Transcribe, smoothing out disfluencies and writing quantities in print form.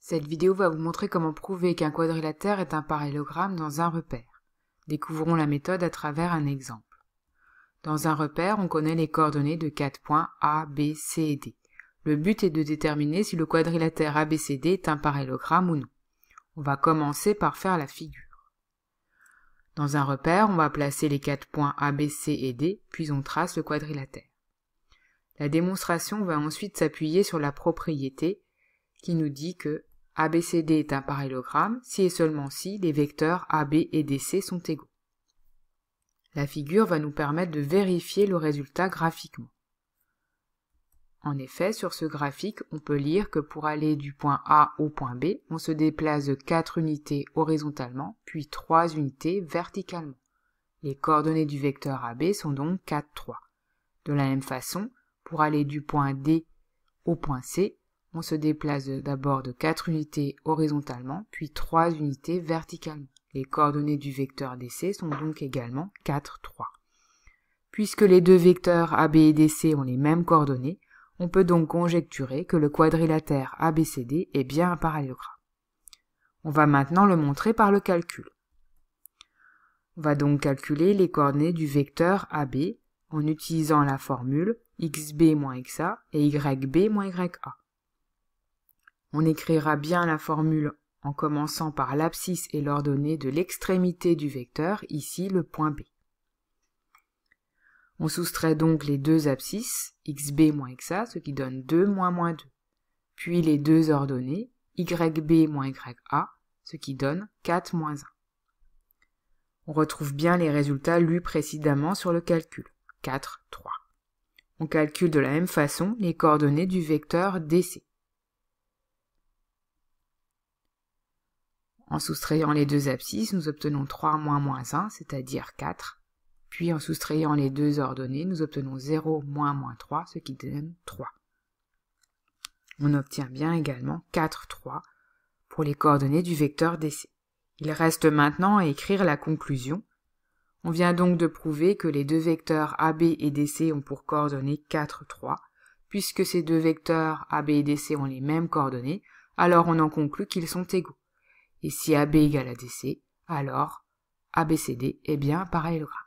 Cette vidéo va vous montrer comment prouver qu'un quadrilatère est un parallélogramme dans un repère. Découvrons la méthode à travers un exemple. Dans un repère, on connaît les coordonnées de 4 points A, B, C et D. Le but est de déterminer si le quadrilatère ABCD est un parallélogramme ou non. On va commencer par faire la figure. Dans un repère, on va placer les 4 points A, B, C et D, puis on trace le quadrilatère. La démonstration va ensuite s'appuyer sur la propriété qui nous dit que ABCD est un parallélogramme si et seulement si les vecteurs AB et DC sont égaux. La figure va nous permettre de vérifier le résultat graphiquement. En effet, sur ce graphique, on peut lire que pour aller du point A au point B, on se déplace de 4 unités horizontalement, puis 3 unités verticalement. Les coordonnées du vecteur AB sont donc 4, 3. De la même façon, pour aller du point D au point C, on se déplace d'abord de 4 unités horizontalement, puis 3 unités verticalement. Les coordonnées du vecteur DC sont donc également 4, 3. Puisque les deux vecteurs AB et DC ont les mêmes coordonnées, on peut donc conjecturer que le quadrilatère ABCD est bien un parallélogramme. On va maintenant le montrer par le calcul. On va donc calculer les coordonnées du vecteur AB en utilisant la formule xb moins xa et yb moins ya. On écrira bien la formule en commençant par l'abscisse et l'ordonnée de l'extrémité du vecteur, ici le point B. On soustrait donc les deux abscisses, xb moins xa, ce qui donne 2 moins 2, puis les deux ordonnées, yb moins ya, ce qui donne 4 moins 1. On retrouve bien les résultats lus précédemment sur le calcul, 4, 3. On calcule de la même façon les coordonnées du vecteur DC. En soustrayant les deux abscisses, nous obtenons 3 moins 1, c'est-à-dire 4. Puis en soustrayant les deux ordonnées, nous obtenons 0 moins 3, ce qui donne 3. On obtient bien également 4, 3 pour les coordonnées du vecteur DC. Il reste maintenant à écrire la conclusion. On vient donc de prouver que les deux vecteurs AB et DC ont pour coordonnées 4, 3. Puisque ces deux vecteurs AB et DC ont les mêmes coordonnées, alors on en conclut qu'ils sont égaux. Et si AB égale à DC, alors ABCD est bien un parallélogramme.